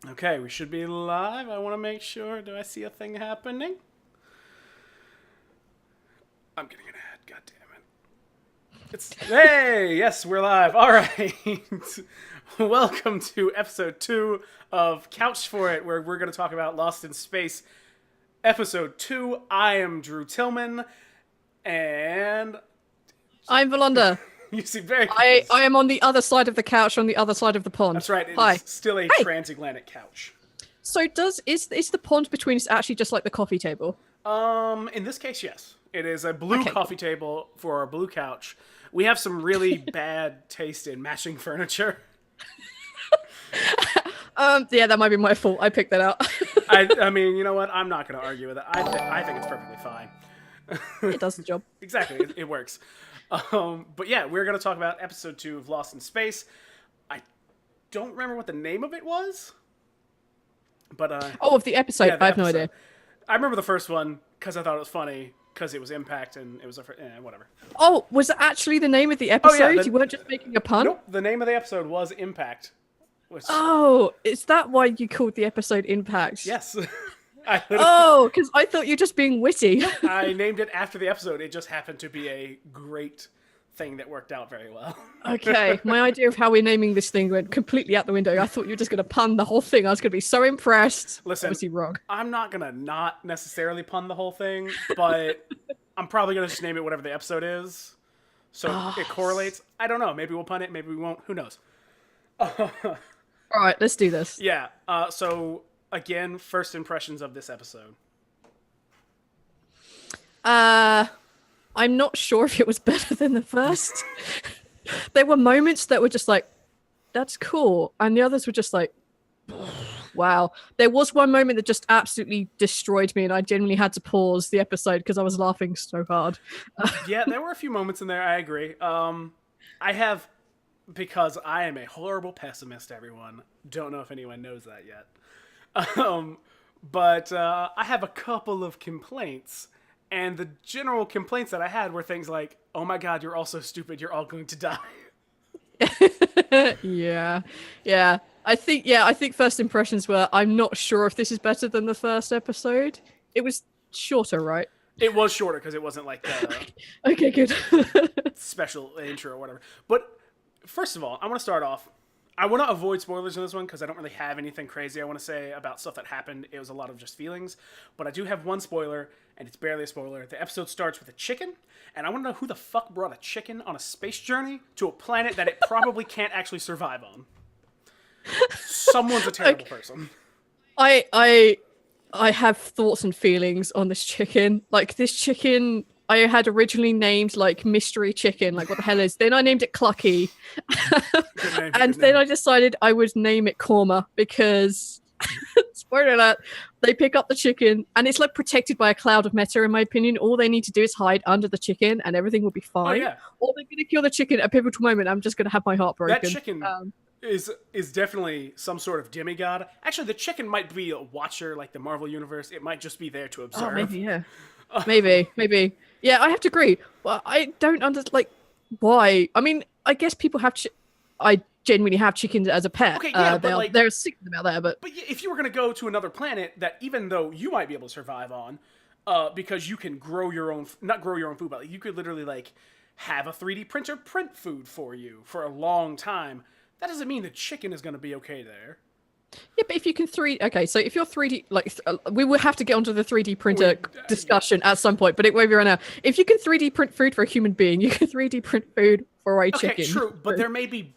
Okay, we should be live. I want to make sure. Do I see a thing happening? I'm getting an ad. God damn it. Hey, yes, we're live. All right. Welcome to episode 2 of Couch for It, where we're going to talk about Lost in Space. Episode 2. I am Drew Tillman, and I'm Volonda. you seem very I, confused. I am on the other side of the couch, on the other side of the pond. That's right. It Hi. is still a Hey. transatlantic couch. So is the pond between us actually just like the coffee table? In this case, yes. It is a blue Okay, coffee table for our blue couch. We have some really bad taste in matching furniture. Yeah, that might be my fault. I picked that out. I mean, you know what? I'm not going to argue with it. I think it's perfectly fine. It does the job. Exactly, it works. But yeah, we're going to talk about episode 2 of Lost in Space. I don't remember what the name of it was, but Oh, of the episode. yeah, the I have no episode. idea. I remember the first one because I thought it was funny because it was Impact and it was whatever. Oh, was it actually the name of the Oh yeah, episode? You weren't just making a pun? nope. The name of the episode was Impact. Which, Oh, is that why you called the episode Impact? yes. I, literally- Oh, because I thought you were just being witty. I named it after the episode. It just happened to be a great thing that worked out very well. Okay, my idea of how we're naming this thing went completely out the window. I thought you were just going to pun the whole thing. I was going to be so impressed. Listen, Obviously wrong. I'm not going to not necessarily pun the whole thing, but I'm probably going to just name it whatever the episode is. So it correlates. I don't know. Maybe we'll pun it. Maybe we won't. Who knows? All right, let's do this. Yeah. So, again, first impressions of this episode. I'm not sure if it was better than the first. There were moments that were just like, that's cool. And the others were just like, wow. There was one moment that just absolutely destroyed me, and I genuinely had to pause the episode because I was laughing so hard. Yeah, there were a few moments in there. I agree. I have, because I am a horrible pessimist, everyone. Don't know if anyone knows that yet. But I have a couple of complaints. And the general complaints that I had were things like, oh my god, you're all so stupid, you're all going to die. Yeah. I think first impressions were, I'm not sure if this is better than the first episode. It was shorter, right? It was shorter because it wasn't like the Okay, good. special intro or whatever. But first of all, I want to start off. I want to avoid spoilers in this one because I don't really have anything crazy I want to say about stuff that happened. It was a lot of just feelings. But I do have one spoiler, and it's barely a spoiler. The episode starts with a chicken, and I want to know who the fuck brought a chicken on a space journey to a planet that it probably can't actually survive on. Someone's a terrible person. I have thoughts and feelings on this chicken. Like, this chicken I had originally named like Mystery Chicken, like what the hell is. Then I named it Clucky. Good name, And good then name. I decided I would name it Korma because spoiler alert, they pick up the chicken and it's like protected by a cloud of meta, in my opinion. All they need to do is hide under the chicken and everything will be fine. yeah. Or they're gonna kill the chicken at a pivotal moment. I'm just gonna have my heart broken. That chicken is definitely some sort of demigod. Actually, the chicken might be a watcher like the Marvel Universe. It might just be there to observe. Oh, maybe, yeah. Maybe. Yeah, I have to agree. But I don't understand, like, why. I mean, I guess people have... I genuinely have chickens as a pet. Okay, yeah, but like... There's sick of them out there, but... But if you were going to go to another planet that even though you might be able to survive on, because you can grow your own... Not grow your own food, but like, you could literally, like, have a 3D printer print food for you for a long time. That doesn't mean the chicken is going to be okay there. Yeah, but if you can Okay, so if you're 3D... we will have to get onto the 3D printer discussion at some point, but it won't be right now. If you can 3D print food for a human being, you can 3D print food for a chicken. Okay, true, but there may be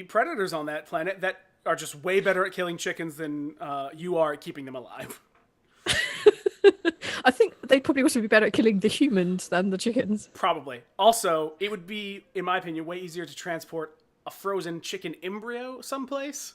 predators on that planet that are just way better at killing chickens than you are at keeping them alive. I think they'd probably also be better at killing the humans than the chickens. Probably. Also, it would be, in my opinion, way easier to transport a frozen chicken embryo someplace,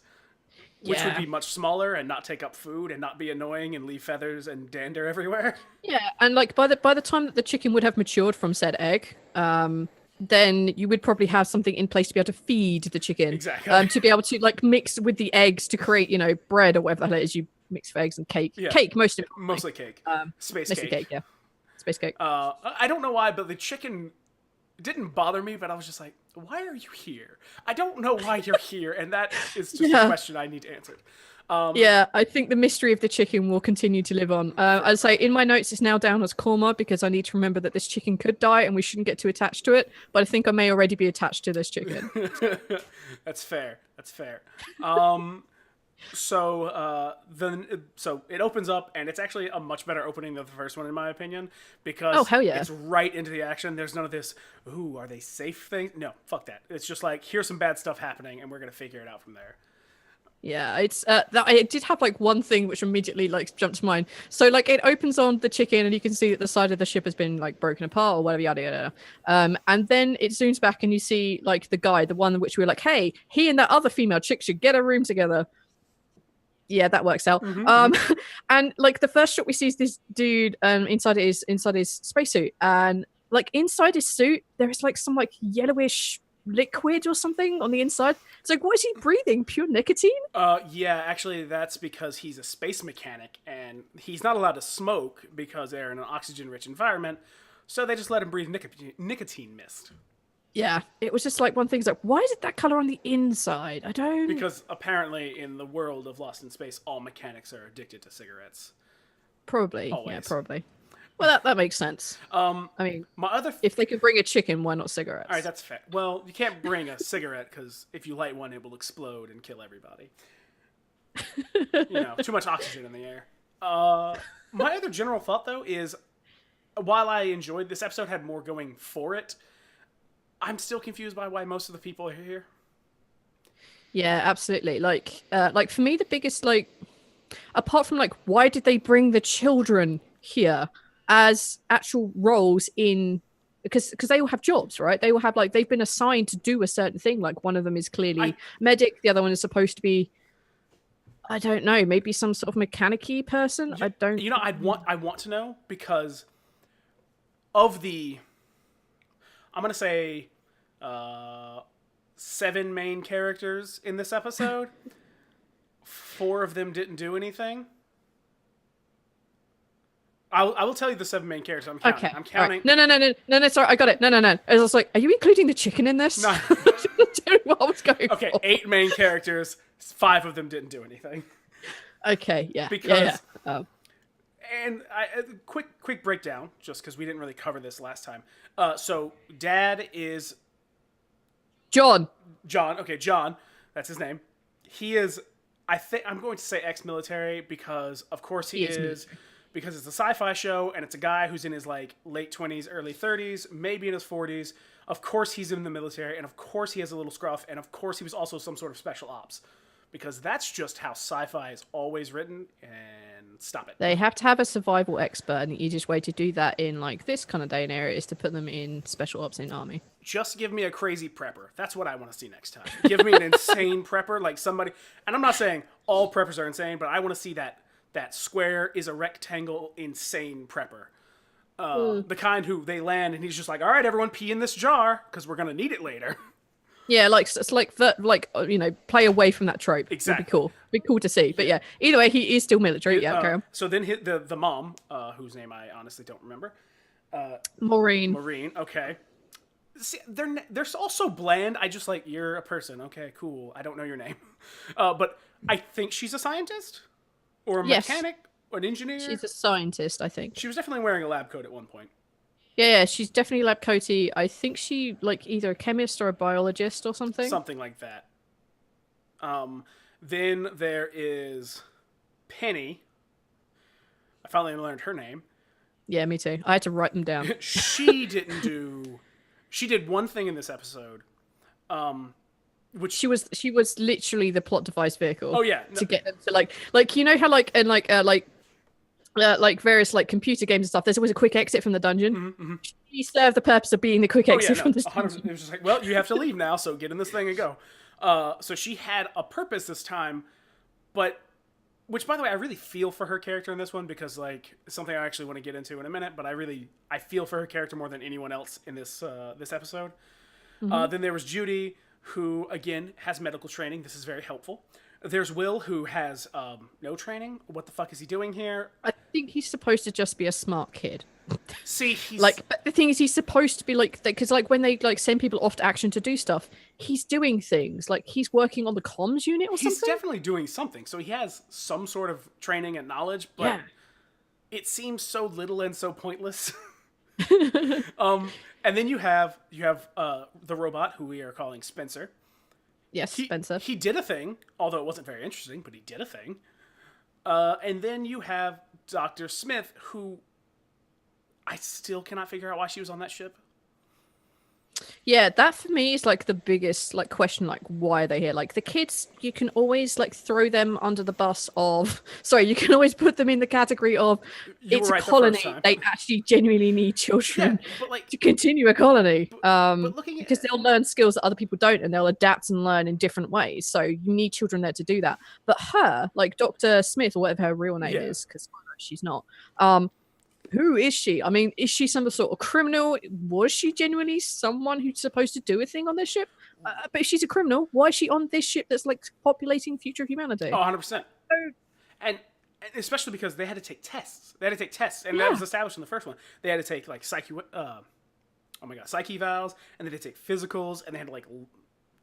which would be much smaller and not take up food and not be annoying and leave feathers and dander everywhere. Yeah, and like by the time that the chicken would have matured from said egg, then you would probably have something in place to be able to feed the chicken. Exactly. To be able to like mix with the eggs to create, bread or whatever that is. You mix for eggs and cake. Yeah. Cake, mostly cake. Space mostly cake. cake, yeah. Space cake. I don't know why, but the chicken didn't bother me, but I was just like, why are you here? I don't know why you're here, and that is just a question I need answered. Yeah, I think the mystery of the chicken will continue to live on. I'd say in my notes it's now down as coma because I need to remember that this chicken could die and we shouldn't get too attached to it. But I think I may already be attached to this chicken. That's fair. That's fair. Um, so it opens up, and it's actually a much better opening than the first one, in my opinion, because Oh, hell yeah. it's right into the action. There's none of this, ooh, are they safe things? No, fuck that. It's just like, here's some bad stuff happening, and we're gonna figure it out from there. Yeah, it's that I did have like one thing which immediately like jumped to mind. So like it opens on the chicken and you can see that the side of the ship has been like broken apart or whatever, yada yada. And then it zooms back and you see like the guy, the one which we were like, hey, he and that other female chick should get a room together. Yeah, that works out. And like the first shot we see is this dude inside his spacesuit, and like inside his suit there is like some like yellowish liquid or something on the inside. It's like, what is he breathing? Pure nicotine? Yeah, actually, that's because he's a space mechanic, and he's not allowed to smoke because they're in an oxygen-rich environment, so they just let him breathe nicotine mist. Yeah, it was just like one thing. It's like, why is it that color on the inside? I don't. Because apparently, in the world of Lost in Space, all mechanics are addicted to cigarettes. Probably. Always. Yeah, probably. Well, that makes sense. I mean, My other if they could bring a chicken, why not cigarettes? All right, that's fair. Well, you can't bring a cigarette because if you light one, it will explode and kill everybody. Too much oxygen in the air. My other general thought, though, is while I enjoyed this episode, had more going for it, I'm still confused by why most of the people are here. Yeah, absolutely. Like for me, the biggest like, apart from like, why did they bring the children here as actual roles in? Because they all have jobs, right? They all have like they've been assigned to do a certain thing. Like one of them is clearly medic, the other one is supposed to be, I don't know, maybe some sort of mechanic-y person. I don't. I want to know because of the, I'm gonna say, 7 main characters in this episode. 4 of them didn't do anything. I will tell you the 7 main characters. I'm counting. Okay. I'm counting. Right. No. Sorry, I got it. No. I was like, are you including the chicken in this? No. I don't know what I was going Okay, for. 8 main characters. 5 of them didn't do anything. Okay. Yeah. Because yeah. Oh. And quick breakdown, just because we didn't really cover this last time. So Dad is John. Okay, John. That's his name. He is. I'm going to say ex-military because, of course, he is. Military. Because it's a sci-fi show and it's a guy who's in his like late 20s, early 30s, maybe in his 40s. Of course he's in the military, and of course he has a little scruff, and of course he was also some sort of special ops. Because that's just how sci-fi is always written, and stop it. They have to have a survival expert, and the easiest way to do that in like this kind of day and era is to put them in special ops in army. Just give me a crazy prepper. That's what I want to see next time. Give me an insane prepper, like somebody, and I'm not saying all preppers are insane, but I want to see that square is a rectangle insane prepper. The kind who they land and he's just like, all right, everyone pee in this jar because we're going to need it later. Yeah, like it's like play away from that trope. Exactly. It'd be cool. Be cool to see. But yeah, either way, he is still military. Yeah, carry on. So then the mom, whose name I honestly don't remember. Maureen. Okay. See, they're all so bland. I just like, you're a person. Okay, cool. I don't know your name. But I think she's a scientist. Or a mechanic? Or an engineer? She's a scientist, I think. She was definitely wearing a lab coat at one point. Yeah, she's definitely lab coaty. I think she, like, either a chemist or a biologist or something. Something like that. Then there is Penny. I finally learned her name. Yeah, me too. I had to write them down. She did one thing in this episode. Which she was literally the plot device vehicle. Oh yeah, to get them to like you know how like in like various like computer games and stuff. There's always a quick exit from the dungeon. Mm-hmm. She served the purpose of being the quick exit from this dungeon. It was just like, well, you have to leave now, so get in this thing and go. So she had a purpose this time, but which by the way, I really feel for her character in this one because like it's something I actually want to get into in a minute. But I feel for her character more than anyone else in this episode. Mm-hmm. Then there was Judy, who, again, has medical training. This is very helpful. There's Will, who has no training. What the fuck is he doing here? I think he's supposed to just be a smart kid. See, he's Like, but the thing is, he's supposed to be like, because like when they like send people off to action to do stuff, he's doing things like he's working on the comms unit or he's something. definitely doing something. So he has some sort of training and knowledge, but Yeah. it seems so little and so pointless. And then you have the robot who we are calling Spencer. Yes, Spencer. He did a thing, although it wasn't very interesting, but he did a thing. And then you have Dr. Smith, who I still cannot figure out why she was on that ship. Yeah, that for me is like the biggest like question, like why are they here? Like the kids, you can always like throw them under the bus of sorry, you can always put them in the category of You it's were a right the colony. first time. They actually genuinely need children Yeah, but like, to continue a colony. but looking at Because they'll learn skills that other people don't and they'll adapt and learn in different ways. So you need children there to do that. But her, like Dr. Smith or whatever her real name is, because she's not, who is she? I mean, is she some sort of criminal? Was she genuinely someone who's supposed to do a thing on this ship? But if she's a criminal, why is she on this ship that's like populating future humanity? oh, 100%. And especially because they had to take tests. They had to take tests, and that was established in the first one. They had to take like psyche evals, and they had to take physicals, and they had to like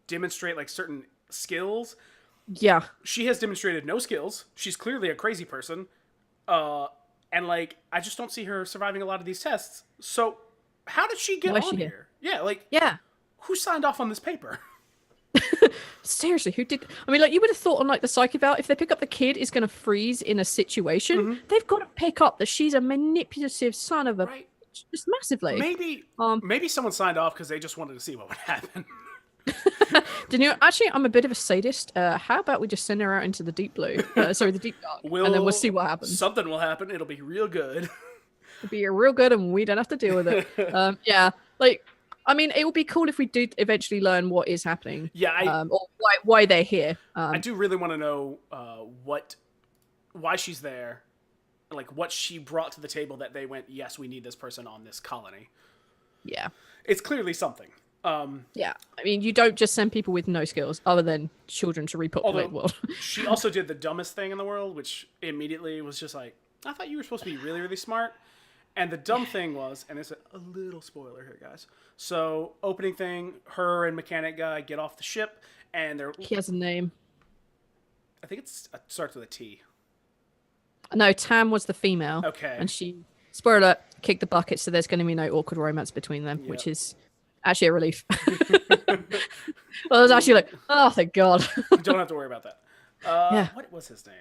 demonstrate like certain skills. Yeah. She has demonstrated no skills. She's clearly a crazy person. And like, I just don't see her surviving a lot of these tests. So, how did she get on here? Yeah, like, who signed off on this paper? Seriously, who did? I mean, like, you would have thought on like the psych eval, if they pick up the kid is going to freeze in a situation, they've got to pick up that she's a manipulative son of a, just massively. Maybe someone signed off because they just wanted to see what would happen. Did you actually? I'm a bit of a sadist. How about we just send her out into the deep blue? Sorry, the deep dark, and then we'll see what happens. Something will happen. It'll be real good. It'll be real good, and we don't have to deal with it. Yeah, like I mean, it would be cool if we do eventually learn what is happening. Yeah, or why they're here. I do really want to know why she's there, like what she brought to the table that they went, yes, we need this person on this colony. Yeah, it's clearly something. Yeah, I mean, you don't just send people with no skills other than children to repopulate the world. She also did the dumbest thing in the world, which immediately was just like, I thought you were supposed to be really, really smart. And the dumb thing was, and it's a little spoiler here, guys. So, opening thing, her and mechanic guy get off the ship, and they're... He has a name. I think it starts with a T. No, Tam was the female. Okay. And she, spoiler alert, kicked the bucket, so there's going to be no awkward romance between them, which is... actually a relief. Well, I was actually like, oh, thank God. Don't have to worry about that. What was his name?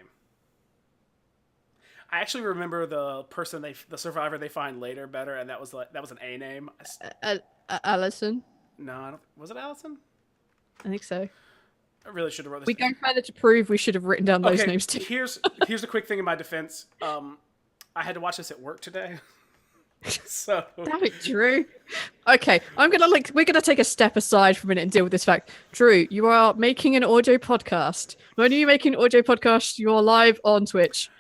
I actually remember the person the survivor they find later better, and that was an A name. Allison? No, was it Allison? I think so. I really should have wrote this. We go further to prove we should have written down those names too. Here's a quick thing in my defense. I had to watch this at work today. So damn it, Drew. Okay, we're gonna take a step aside for a minute and deal with this fact. Drew, you are making an audio podcast. When are you making an audio podcast? You are live on Twitch.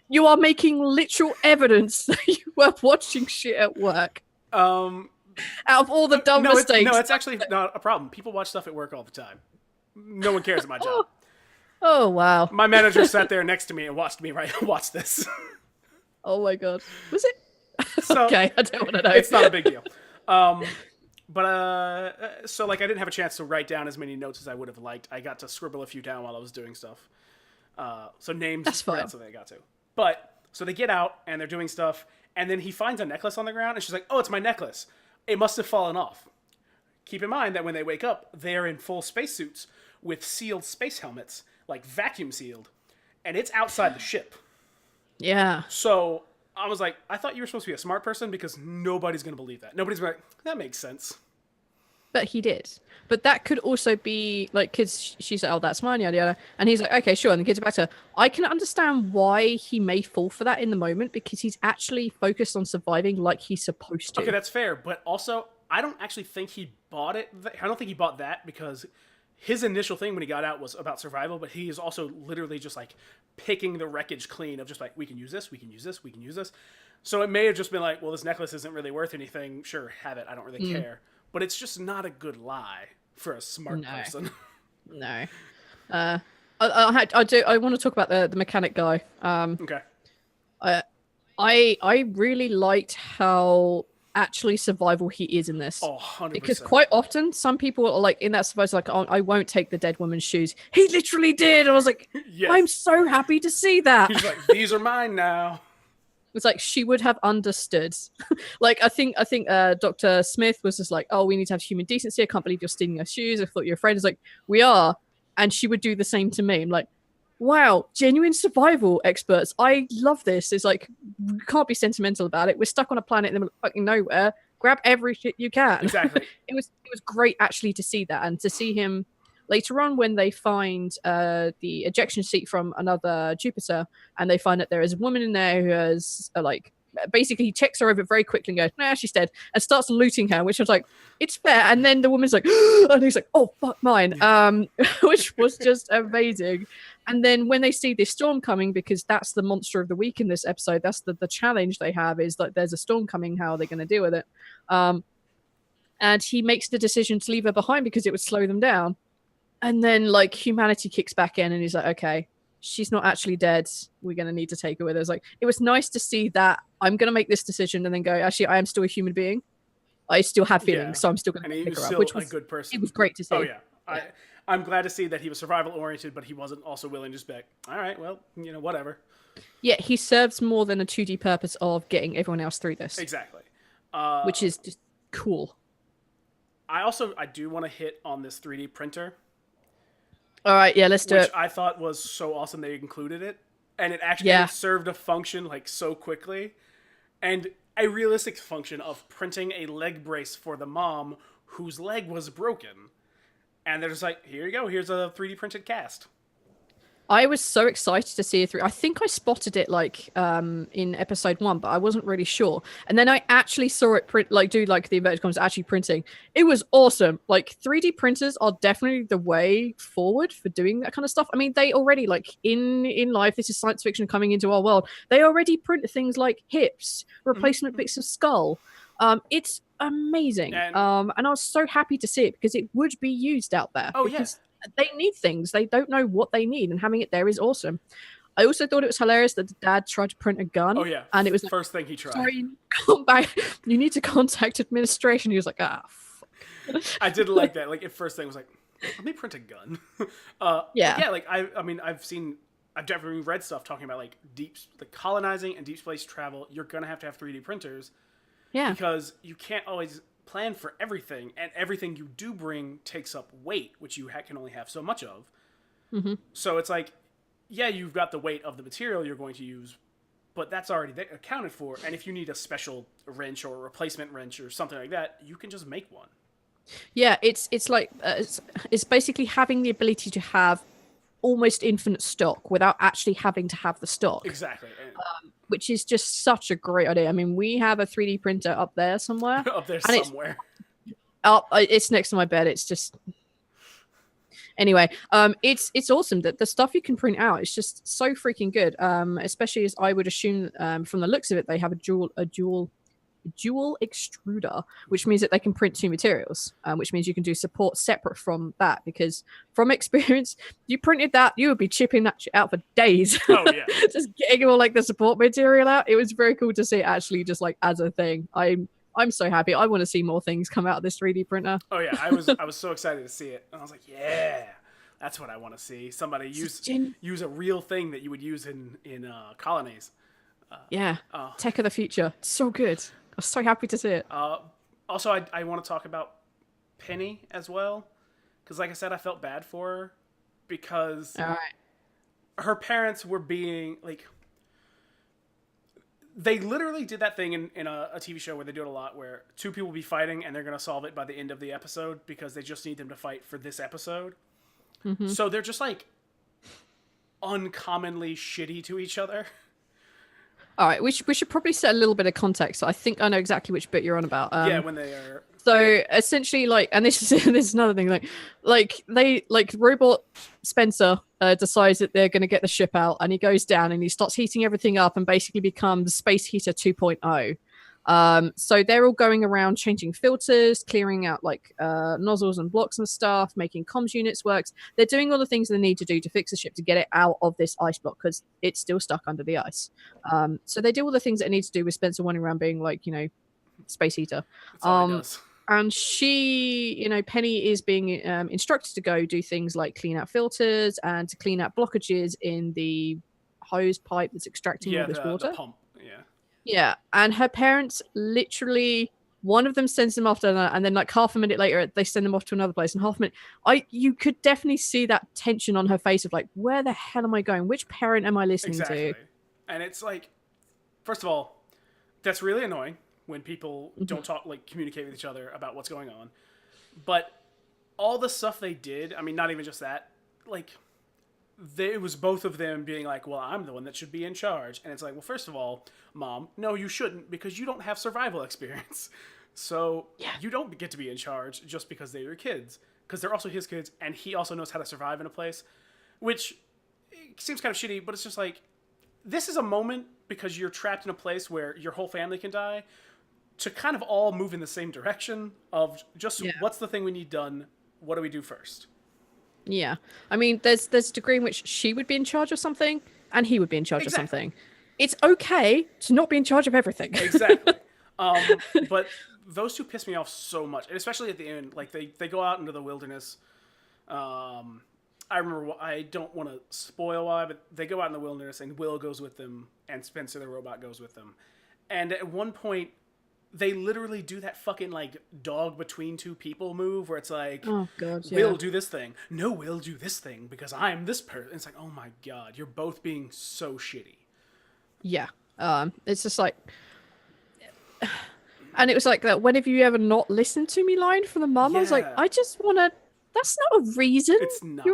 You are making literal evidence that you were watching shit at work. Out of all the dumb mistakes. It's actually not a problem. People watch stuff at work all the time. No one cares at my job. Oh wow. My manager sat there next to me and watched me watch this. Oh my God. Was it? So, okay, I don't want to know. It's not a big deal. So like I didn't have a chance to write down as many notes as I would have liked. I got to scribble a few down while I was doing stuff. So names. That's fine. So they got to. But so they get out and they're doing stuff, and then he finds a necklace on the ground, and she's like, "Oh, it's my necklace. It must have fallen off." Keep in mind that when they wake up, they're in full spacesuits with sealed space helmets, like vacuum sealed, and it's outside the ship. Yeah. So I was like, I thought you were supposed to be a smart person because nobody's going to believe that. Nobody's like, that makes sense. But he did. But that could also be like, because she's like, oh, that's mine, yada yada. And he's like, okay, sure. And the kids are back to her. I can understand why he may fall for that in the moment because he's actually focused on surviving like he's supposed to. Okay, that's fair. But also, I don't actually think he bought it. I don't think he bought that because his initial thing when he got out was about survival, but he is also literally just like picking the wreckage clean of just like, we can use this, we can use this, we can use this. So it may have just been like, well, this necklace isn't really worth anything. Sure, have it. I don't really care. But it's just not a good lie for a smart person. No. I want to talk about the mechanic guy. Okay. I really liked how actually survival he is in this. Oh, 100%. Because quite often some people are like in that survival, like, oh, I won't take the dead woman's shoes. He literally did. I was like, Yes. I'm so happy to see that. He's like, these are mine now. It's like she would have understood. Like I think Dr. Smith was just like, oh, we need to have human decency. I can't believe you're stealing our shoes. I thought you were afraid. It's like, we are. And she would do the same to me. I'm like, wow, genuine survival experts. I love this. It's like, we can't be sentimental about it. We're stuck on a planet in the middle of fucking nowhere. Grab every shit you can. Exactly. It was great actually to see that, and to see him later on when they find the ejection seat from another Jupiter, and they find that there is a woman in there who has like basically he checks her over very quickly and goes, nah, she's dead, and starts looting her, which was like, it's fair. And then the woman's like, and he's like, oh fuck mine, which was just amazing. And then when they see this storm coming, because that's the monster of the week in this episode, that's the challenge they have, is like there's a storm coming, how are they going to deal with it? And he makes the decision to leave her behind because it would slow them down. And then like humanity kicks back in and he's like, okay, she's not actually dead. We're going to need to take her with us. Like, it was nice to see that I'm going to make this decision and then go, actually, I am still a human being. I still have feelings, so I'm still going to pick her up, which was a good person. It was great to see. Oh, yeah. I'm glad to see that he was survival oriented, but he wasn't also willing to just be like, all right, well, whatever. Yeah, he serves more than a 2D purpose of getting everyone else through this. Exactly. Which is just cool. I do want to hit on this 3D printer. All right, yeah, let's do it. Which I thought was so awesome they included it. And it actually served a function like so quickly. And a realistic function of printing a leg brace for the mom whose leg was broken. And they're just like, here you go, here's a 3D printed cast. I was so excited to see it through. I think I spotted it like in episode 1, but I wasn't really sure. And then I actually saw it print, like do like the inverted commas actually printing. It was awesome. Like 3D printers are definitely the way forward for doing that kind of stuff. I mean, they already like in life, this is science fiction coming into our world. They already print things like hips, replacement bits of skull. It's amazing. And I was so happy to see it because it would be used out there. Oh, yes. They need things. They don't know what they need, and having it there is awesome. I also thought it was hilarious that the dad tried to print a gun. Oh, yeah. And it was the first thing he tried. Sorry, come back. You need to contact administration. He was like, fuck. I did like that. Like, at first thing was like, let me print a gun. Yeah, like, I mean, I've definitely read stuff talking about, like, colonizing and deep space travel. You're going to have 3D printers. Yeah. Because you can't always plan for everything, and everything you do bring takes up weight, which you can only have so much of. Mm-hmm. So it's like, yeah, you've got the weight of the material you're going to use, but that's already accounted for. And if you need a special wrench or a replacement wrench or something like that, you can just make one. Yeah, it's like it's basically having the ability to have almost infinite stock without actually having to have the stock. Exactly. Which is just such a great idea. I mean, we have a 3D printer up there somewhere. Up there somewhere. It's next to my bed. It's just... Anyway, it's awesome that the stuff you can print out is just so freaking good. Especially as I would assume from the looks of it, they have a dual extruder, which means that they can print 2 materials, which means you can do support separate from that, because from experience, you printed that, you would be chipping that shit out for days. Oh yeah. Just getting all like the support material out. It was very cool to see it actually just like as a thing. I'm so happy. I want to see more things come out of this 3D printer. Oh yeah, I was so excited to see it, and I was like, yeah, that's what I want to see. Somebody use a real thing that you would use in colonies. Tech of the future. It's so good. I was so happy to see it. Also, I want to talk about Penny as well, because like I said, I felt bad for her because her parents were being like, they literally did that thing in a TV show where they do it a lot, where 2 people be fighting and they're going to solve it by the end of the episode because they just need them to fight for this episode. Mm-hmm. So they're just like uncommonly shitty to each other. All right, we should probably set a little bit of context. I think I know exactly which bit you're on about. When they are. So essentially, like, and this is another thing, like Robot Spencer decides that they're going to get the ship out, and he goes down and he starts heating everything up and basically becomes Space Heater 2.0. So they're all going around changing filters, clearing out like nozzles and blocks and stuff, making comms units work. They're doing all the things they need to do to fix the ship to get it out of this ice block because it's still stuck under the ice. So they do all the things that it needs to do, with Spencer running around being like, space heater. That's all he does. And she, Penny is being instructed to go do things like clean out filters and to clean out blockages in the hose pipe that's extracting all this water. The pump. Yeah. Yeah. And her parents literally, one of them sends them off to another, and then like half a minute later, they send them off to another place. And half a minute, you could definitely see that tension on her face of like, where the hell am I going? Which parent am I listening to? And it's like, first of all, that's really annoying when people don't talk, like communicate with each other about what's going on. But all the stuff they did, I mean, not even just that, like, it was both of them being like, well, I'm the one that should be in charge. And it's like, well, first of all, Mom, no, you shouldn't, because you don't have survival experience. So you don't get to be in charge just because they're your kids. Because they're also his kids, and he also knows how to survive in a place. Which seems kind of shitty, but it's just like, this is a moment, because you're trapped in a place where your whole family can die, to kind of all move in the same direction of just what's the thing we need done, what do we do first? Yeah. I mean, there's a degree in which she would be in charge of something and he would be in charge of something. It's okay to not be in charge of everything. Exactly. But those two piss me off so much, and especially at the end. Like, they go out into the wilderness. I remember, I don't want to spoil why, but they go out in the wilderness and Will goes with them and Spencer the robot goes with them. And at one point, they literally do that fucking, like, dog between two people move where it's like, oh, God, Will, do this thing. No, Will, do this thing because I'm this person. It's like, oh my God, you're both being so shitty. Yeah. It's just like... And it was like that, when have you ever not listened to me line from the mum? I was like, I just want to... That's not a reason. It's not.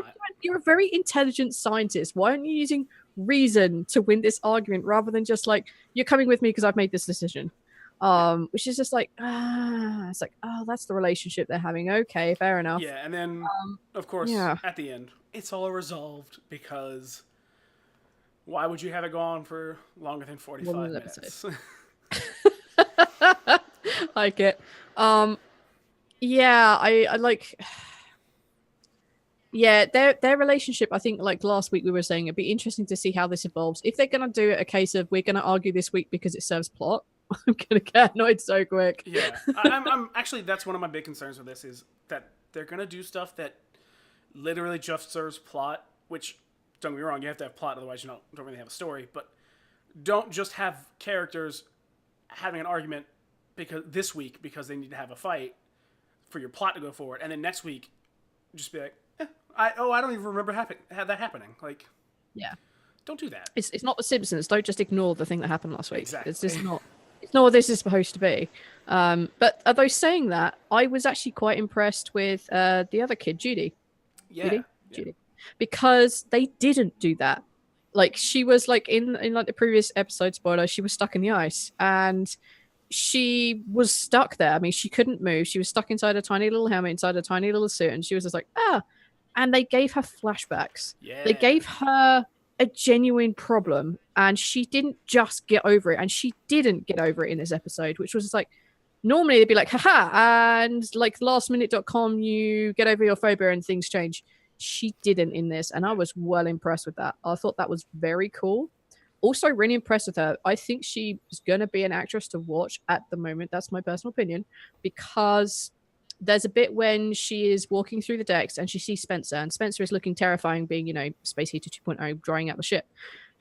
You're a very intelligent scientist. Why aren't you using reason to win this argument rather than just like, you're coming with me because I've made this decision? Which is just like, it's like, oh, that's the relationship they're having. Okay, fair enough. Yeah, and then, of course, at the end, it's all resolved because why would you have it go on for longer than 45 minutes? Like it. Yeah, I like... Yeah, their relationship, I think, like last week we were saying, it'd be interesting to see how this evolves. If they're going to do it a case of, we're going to argue this week because it serves plot, I'm going to get annoyed so quick. Yeah. I'm actually, that's one of my big concerns with this, is that they're going to do stuff that literally just serves plot, which, don't get me wrong, you have to have plot, otherwise you don't really have a story, but don't just have characters having an argument this week because they need to have a fight for your plot to go forward, and then next week just be like, I don't even remember that happening. Like, yeah, don't do that. It's not The Simpsons. Don't just ignore the thing that happened last week. Exactly. It's just not. It's not what this is supposed to be. But although saying that, I was actually quite impressed with the other kid, Judy. Yeah. Judy, because they didn't do that. Like, she was like in like the previous episode, spoiler, she was stuck in the ice and she was stuck there. I mean, she couldn't move. She was stuck inside a tiny little helmet, inside a tiny little suit, and she was just like, And they gave her flashbacks. Yeah. They gave her a genuine problem, and she didn't just get over it. And she didn't get over it in this episode, which was just like, normally they'd be like, haha, and like lastminute.com, you get over your phobia and things change. She didn't in this, and I was well impressed with that. I thought that was very cool. Also, really impressed with her. I think she is going to be an actress to watch at the moment. That's my personal opinion, because there's a bit when she is walking through the decks and she sees Spencer, and Spencer is looking terrifying, being, Space Heater 2.0, drying out the ship.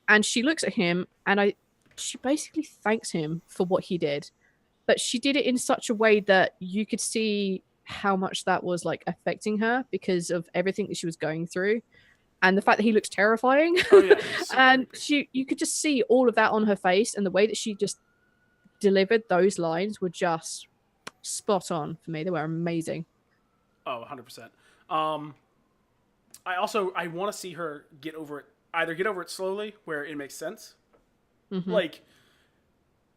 And she looks at him and she basically thanks him for what he did. But she did it in such a way that you could see how much that was like affecting her because of everything that she was going through. And the fact that he looks terrifying. Oh, yeah. And you could just see all of that on her face, and the way that she just delivered those lines were just spot on for me. They were amazing. Oh, 100%. I want to see her get over it. Either get over it slowly, where it makes sense. Mm-hmm. Like,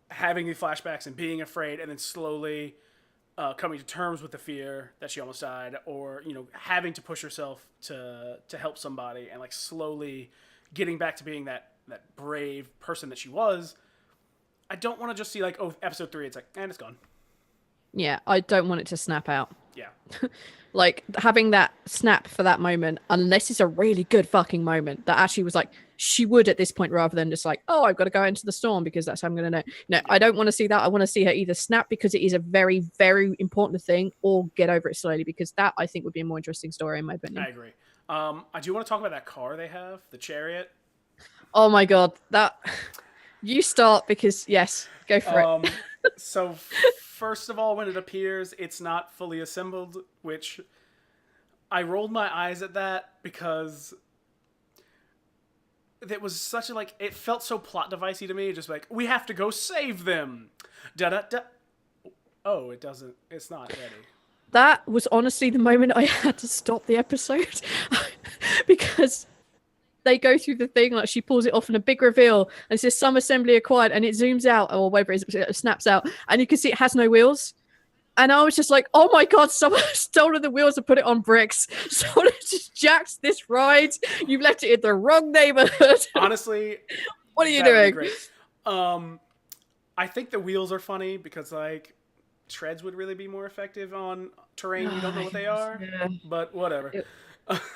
having the flashbacks and being afraid, and then slowly coming to terms with the fear that she almost died, or, having to push herself to help somebody, and, like, slowly getting back to being that brave person that she was. I don't want to just see like, oh, episode 3, it's like, and it's gone. Yeah, I don't want it to snap out. Yeah. Like having that snap for that moment, unless it's a really good fucking moment that actually was like she would at this point, rather than just like, oh, I've got to go into the storm because that's how I'm gonna know. No, I don't want to see that. I want to see her either snap because it is a very, very important thing, or get over it slowly, because that I think would be a more interesting story in my opinion. I agree. I do want to talk about that car they have, the Chariot. Oh my god, that you start, because yes, go for it. So first of all, when it appears, it's not fully assembled, which I rolled my eyes at that because it was such a, like, it felt so plot devicey to me. Just like, we have to go save them. Da da da. Oh, it doesn't. It's not ready. That was honestly the moment I had to stop the episode because they go through the thing, like she pulls it off in a big reveal and says some assembly acquired, and it zooms out, or whatever it is, it snaps out, and you can see it has no wheels. And I was just like, oh my god, someone has stolen the wheels and put it on bricks. Someone just jacked this ride. You've left it in the wrong neighborhood. Honestly, what are you doing? Great. I think the wheels are funny because like treads would really be more effective on terrain you don't know what they are. Yeah. But whatever.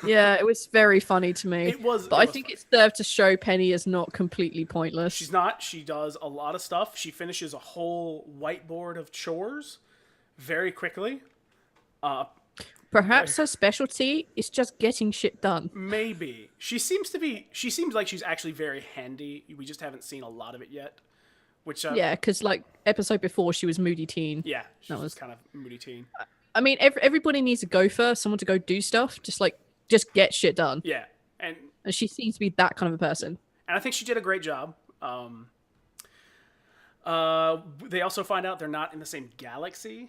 Yeah, it was very funny to me. It was, but I think it served to show Penny is not completely pointless. She's not. She does a lot of stuff. She finishes a whole whiteboard of chores very quickly. Perhaps her specialty is just getting shit done. Maybe. She seems like she's actually very handy. We just haven't seen a lot of it yet. Which yeah, because like episode before, she was moody teen. Yeah, she was kind of moody teen. I mean, everybody needs a gopher, someone to go do stuff, just get shit done. Yeah, and she seems to be that kind of a person. And I think she did a great job. They also find out they're not in the same galaxy,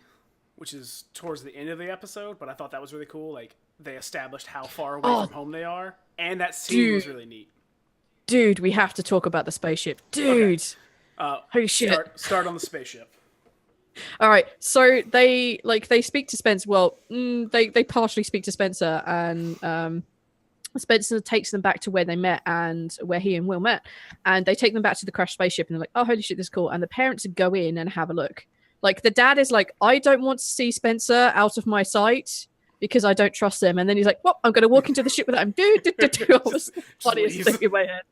which is towards the end of the episode, but I thought that was really cool. Like, they established how far away from home they are, and that scene was really neat. Dude, we have to talk about the spaceship. Dude! Okay. Holy shit. Start on the spaceship. All right, so they speak to Spencer. Well, they partially speak to Spencer, and Spencer takes them back to where they met and where he and Will met, and they take them back to the crashed spaceship, and they're like, "Oh, holy shit, this is cool!" And the parents go in and have a look. Like, the dad is like, "I don't want to see Spencer out of my sight because I don't trust him," and then he's like, "Well, I'm going to walk into the ship with him." That was the funniest thing in my head.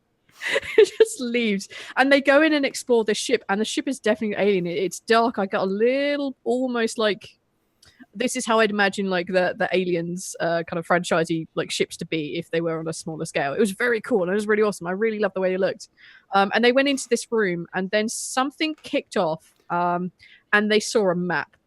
It just leaves, and they go in and explore the ship, and the ship is definitely alien. It's dark. I got a little, almost like, this is how I'd imagine like the aliens kind of franchisey like ships to be if they were on a smaller scale. It was very cool, and it was really awesome. I really loved the way they looked. And they went into this room, and then something kicked off, and they saw a map.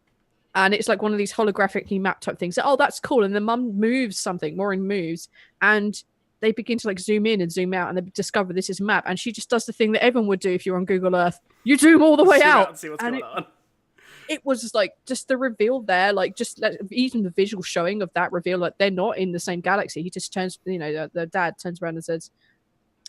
And it's like one of these holographically map type things. Oh, that's cool. And the mum moves something, Maureen moves, and they begin to like zoom in and zoom out, and they discover this is a map. And she just does the thing that everyone would do if you're on Google Earth. You zoom all the way out and see what's going on. It was just like, just the reveal there, like just even the visual showing of that reveal, like they're not in the same galaxy. He just turns, the dad turns around and says,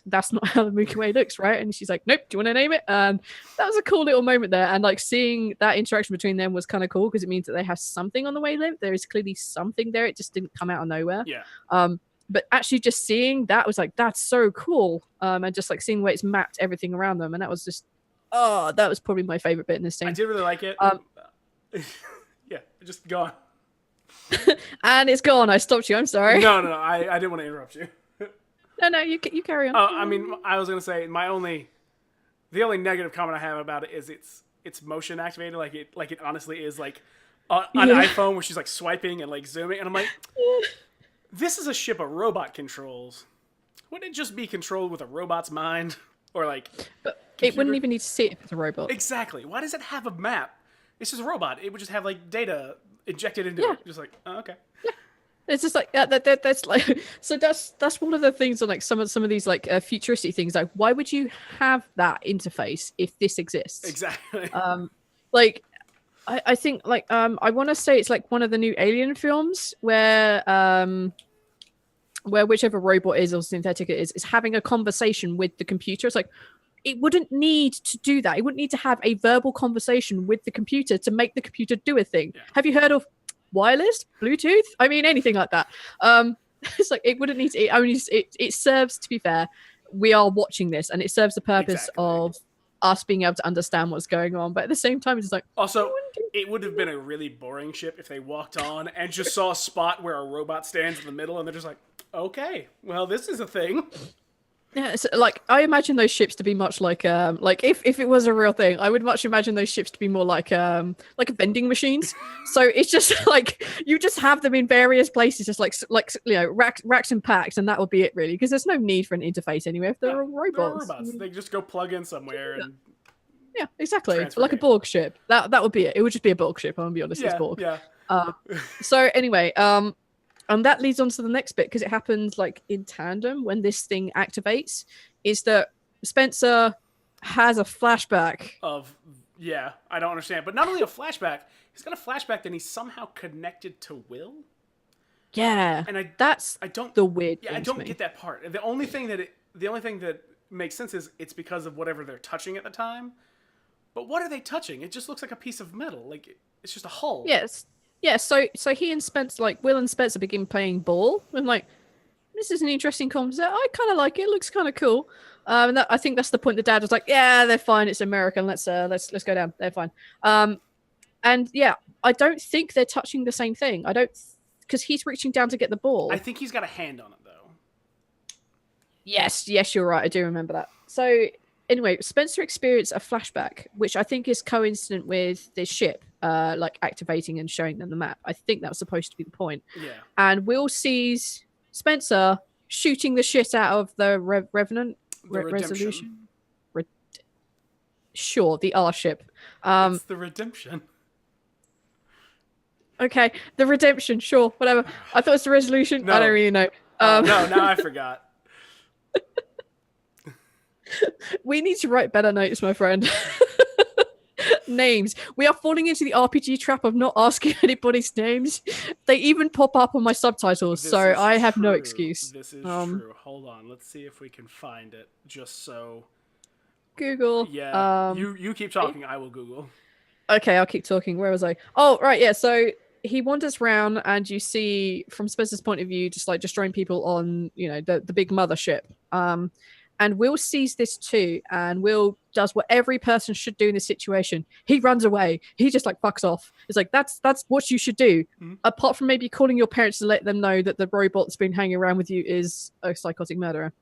"That's not how the Milky Way looks, right?" And she's like, "Nope, do you want to name it?" And that was a cool little moment there. And like seeing that interaction between them was kind of cool, because it means that they have something on the wavelength. There is clearly something there. It just didn't come out of nowhere. Yeah. But actually just seeing that was like, that's so cool. And just like seeing where it's mapped everything around them. And that was just, that was probably my favorite bit in this scene. I did really like it. Yeah, just gone. And it's gone. I stopped you. I'm sorry. No, I didn't want to interrupt you. No, you carry on. I mean, I was going to say the only negative comment I have about it is it's motion activated. Like it honestly is like on an iPhone where she's like swiping and like zooming. And I'm like, this is a ship a robot controls. Wouldn't it just be controlled with a robot's mind? Or like... But it wouldn't even need to see it if it's a robot. Exactly. Why does it have a map? It's just a robot. It would just have like data injected into it. Just like, oh, okay. Yeah. It's just like that's like, so that's one of the things on like some of these like futuristic things. Like, why would you have that interface if this exists? Exactly. Like I think like I want to say it's like one of the new Alien films where whichever robot is or synthetic it is having a conversation with the computer. It's like, it wouldn't need to do that. It wouldn't need to have a verbal conversation with the computer to make the computer do a thing. Yeah. Have you heard of wireless, Bluetooth? I mean, anything like that. It's like, it wouldn't need to. It serves, to be fair, we are watching this, and it serves the purpose of us being able to understand what's going on. But at the same time, it's like Also, it would have been a really boring ship if they walked on and just saw a spot where a robot stands in the middle, and they're just like, okay, well, this is a thing. yeah, so, like I imagine those ships to be much like if it was a real thing, I would much imagine those ships to be more like vending machines. So it's just like you just have them in various places, just like racks and packs, and that would be it really, because there's no need for an interface anyway if they're all robots. They're robots. They just go plug in somewhere and yeah, exactly, transfer like a data. Borg ship. That would be it. It would just be a Borg ship. I'm gonna be honest, it's Borg. Yeah. So anyway, and that leads on to the next bit, because it happens like in tandem when this thing activates, is that Spencer has a flashback. I don't understand. But not only a flashback, he's got a flashback that he's somehow connected to Will. Yeah, And that's I don't the weird Yeah, thing I don't to me. get that part. The only thing that makes sense is it's because of whatever they're touching at the time. But what are they touching? It just looks like a piece of metal. Like it's just a hull. Yes. Yeah, so he and Spencer, like Will and Spencer, begin playing ball. I'm like, this is an interesting concept. I kind of like it. It looks kind of cool. And I think that's the point. The dad was like, "Yeah, they're fine. It's American. Let's go down. They're fine." And yeah, I don't think they're touching the same thing. I don't, because he's reaching down to get the ball. I think he's got a hand on it though. Yes, you're right. I do remember that. So anyway, Spencer experienced a flashback, which I think is coincident with this ship, like activating and showing them the map. I think that was supposed to be the point. Yeah. And Will sees Spencer shooting the shit out of the Revenant. Resolution. Sure, the R ship. It's the Redemption. Okay, the Redemption. Sure, whatever. I thought it was the Resolution. No. I don't really know. No, now I forgot. We need to write better notes, my friend. Names. We are falling into the RPG trap of not asking anybody's names. They even pop up on my subtitles, so I have no excuse. This is true. Hold on. Let's see if we can find it. Just so. Google. Yeah. You keep talking. I will Google. Okay, I'll keep talking. Where was I? Oh, right. Yeah. So he wanders around, and you see, from Spencer's point of view, just like destroying people on, the big mothership. And Will sees this too, and Will does what every person should do in this situation. He runs away. He just like fucks off. It's like, that's what you should do. Mm-hmm. Apart from maybe calling your parents to let them know that the robot that's been hanging around with you is a psychotic murderer.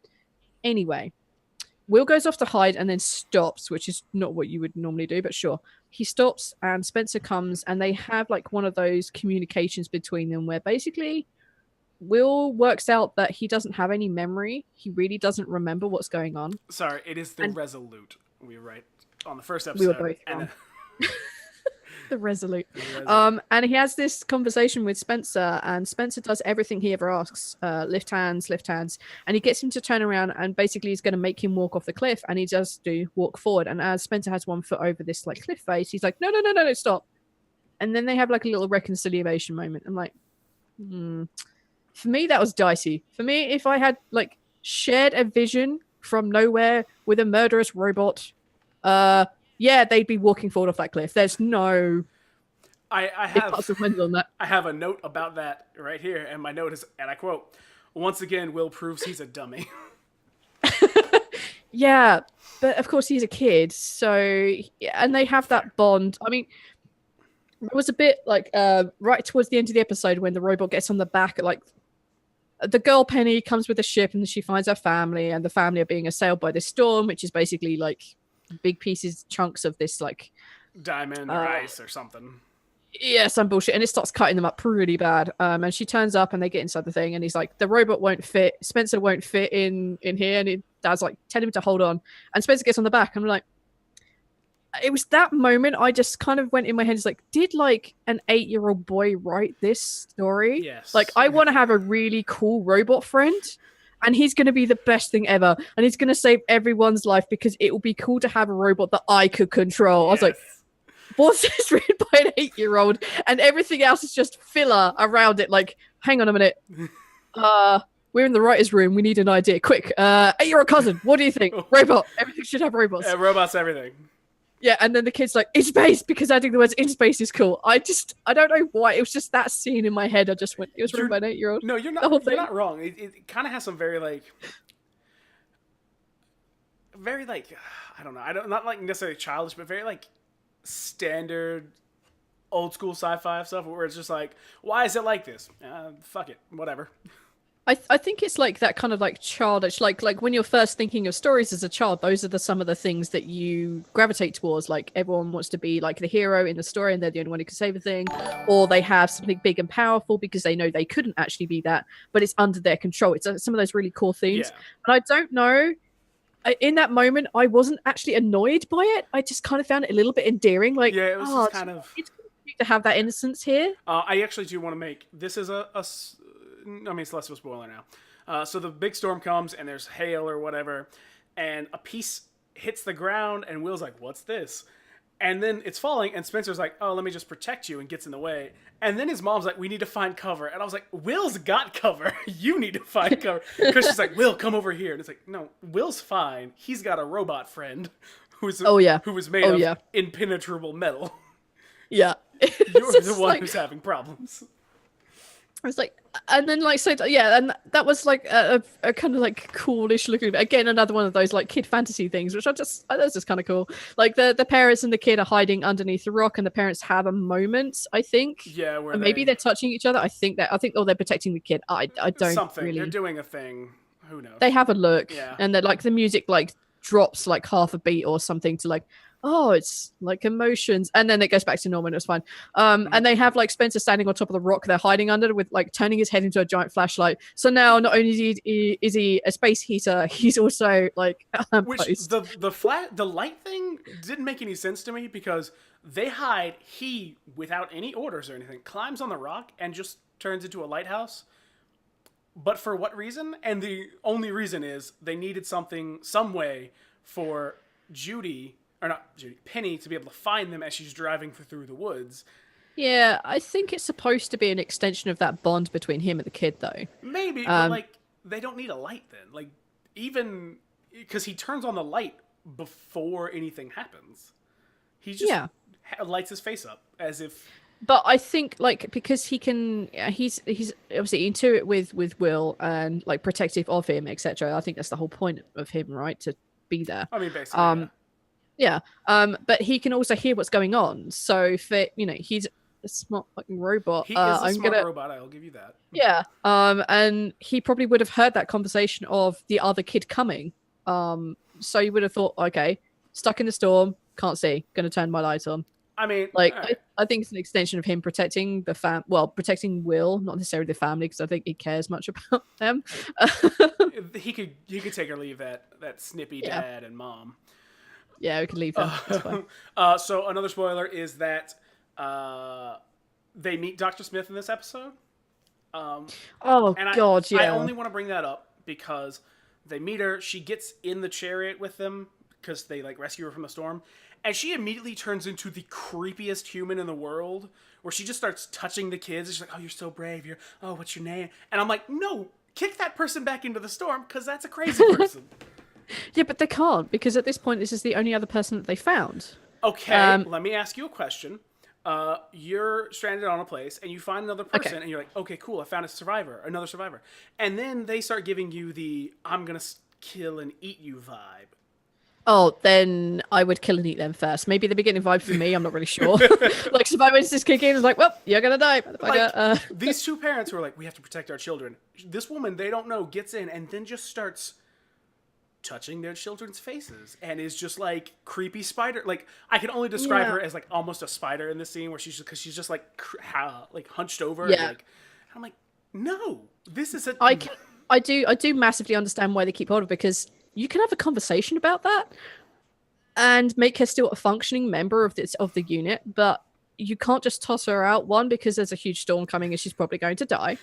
Anyway, Will goes off to hide and then stops, which is not what you would normally do, but sure. He stops and Spencer comes, and they have like one of those communications between them where basically Will works out that he doesn't have any memory. He really doesn't remember what's going on. Sorry, it is the Resolute. We were right on the first episode. We were both wrong. The Resolute. And he has this conversation with Spencer, and Spencer does everything he ever asks. Lift hands. And he gets him to turn around, and basically he's going to make him walk off the cliff, and he does walk forward. And as Spencer has one foot over this like cliff face, he's like, no, stop. And then they have like a little reconciliation moment. I'm like, For me, that was dicey. For me, if I had like shared a vision from nowhere with a murderous robot, they'd be walking forward off that cliff. There's no. I have a note about that right here, and my note is, and I quote, "Once again, Will proves he's a dummy." Yeah, but of course he's a kid, so and they have that bond. I mean, it was a bit like right towards the end of the episode when the robot gets on the back, like. The girl Penny comes with the ship, and she finds her family, and the family are being assailed by this storm, which is basically like big chunks of this like diamond or ice or something. Yeah, some bullshit, and it starts cutting them up pretty bad. And she turns up, and they get inside the thing, and he's like, "The robot won't fit. Spencer won't fit in here." And Dad's like, "Tell him to hold on." And Spencer gets on the back, and I'm like, it was that moment I just kind of went in my head. It's like, did like an 8-year-old boy write this story? Yes. Like, I want to have a really cool robot friend, and he's going to be the best thing ever, and he's going to save everyone's life because it will be cool to have a robot that I could control. I was like, was this written by an 8-year-old? And everything else is just filler around it. Like, hang on a minute. We're in the writer's room. We need an idea. Quick. 8-year-old cousin. What do you think? Robot. Everything should have robots. Yeah, robots, everything. Yeah, and then the kid's like, in space, because adding the words in space is cool. I don't know why. It was just that scene in my head. I just went, it was written by an 8-year-old. No, you're not wrong. It kind of has some very, like, very like I don't know. I don't not like necessarily childish, but very like standard old school sci-fi stuff where it's just like, why is it like this? Fuck it, whatever. I think it's like that kind of like childish, like when you're first thinking of stories as a child, those are some of the things that you gravitate towards. Like everyone wants to be like the hero in the story, and they're the only one who can save a thing, or they have something big and powerful because they know they couldn't actually be that, but it's under their control. It's some of those really cool themes. Yeah. And I don't know. In that moment, I wasn't actually annoyed by it. I just kind of found it a little bit endearing. Like, Yeah, it was just kind of. It's cute to have that innocence here. I actually do want to make this is I mean, it's less of a spoiler now. So the big storm comes and there's hail or whatever, and a piece hits the ground, and Will's like, "What's this?" And then it's falling, and Spencer's like, "Oh, let me just protect you," and gets in the way. And then his mom's like, "We need to find cover," and I was like, "Will's got cover. You need to find cover." Because she's like, "Will, come over here," and it's like, "No, Will's fine. He's got a robot friend who was made of impenetrable metal. Yeah, You're the one who's having problems." I was like, and then like so yeah, and that was like a kind of like coolish looking. Again, another one of those like kid fantasy things, which that's just kind of cool. Like the parents and the kid are hiding underneath the rock, and the parents have a moment, I think. Yeah, where maybe they're touching each other. I think or they're protecting the kid. I don't something. Really. They're doing a thing. Who knows? They have a look, yeah. And they're like the music like drops like half a beat or something to like, oh, it's like emotions, and then it goes back to normal and it's fine. And they have like Spencer standing on top of the rock they're hiding under with like turning his head into a giant flashlight. So now not only is he a space heater, he's also like which the light thing didn't make any sense to me, because they hide, he without any orders or anything climbs on the rock and just turns into a lighthouse. But for what reason? And the only reason is they needed some way for Penny to be able to find them as she's driving through the woods. Yeah, I think it's supposed to be an extension of that bond between him and the kid, though. Maybe, but like, they don't need a light then. Like, even because he turns on the light before anything happens. He just lights his face up as if. But I think like because he can, he's obviously into it with Will and like protective of him, etc. I think that's the whole point of him, right? To be there. I mean, basically. Yeah. But he can also hear what's going on. So for he's a smart fucking robot. He is a smart robot, I'll give you that. Yeah. And he probably would have heard that conversation of the other kid coming. So you would have thought, okay, stuck in the storm, can't see, gonna turn my light on. I mean, like I think it's an extension of him protecting protecting Will, not necessarily the family, because I think he cares much about them. he could take or leave that snippy dad and mom. Yeah, we can leave them. So another spoiler is that they meet Dr. Smith in this episode. I only want to bring that up because they meet her. She gets in the chariot with them because they like rescue her from the storm, and she immediately turns into the creepiest human in the world, where she just starts touching the kids. She's like, "Oh, you're so brave. What's your name?" And I'm like, "No, kick that person back into the storm, because that's a crazy person." Yeah, but they can't, because at this point, this is the only other person that they found. Okay, let me ask you a question. You're stranded on a place, and you find another person, and you're like, okay, cool, I found another survivor. And then they start giving you the, I'm gonna kill and eat you vibe. Oh, then I would kill and eat them first. Maybe the beginning vibe for me, I'm not really sure. Like, survivor instincts kick in, it's like, well, you're gonna die. Like, these two parents who are like, we have to protect our children. This woman, they don't know, gets in, and then just starts touching their children's faces, and is just like creepy spider. Like, I can only describe her as like almost a spider in this scene, where she's just like hunched over. Yeah. And I'm like, no, this is a. I do massively understand why they keep hold of it, because you can have a conversation about that and make her still a functioning member of the unit, but you can't just toss her out, one, because there's a huge storm coming and she's probably going to die.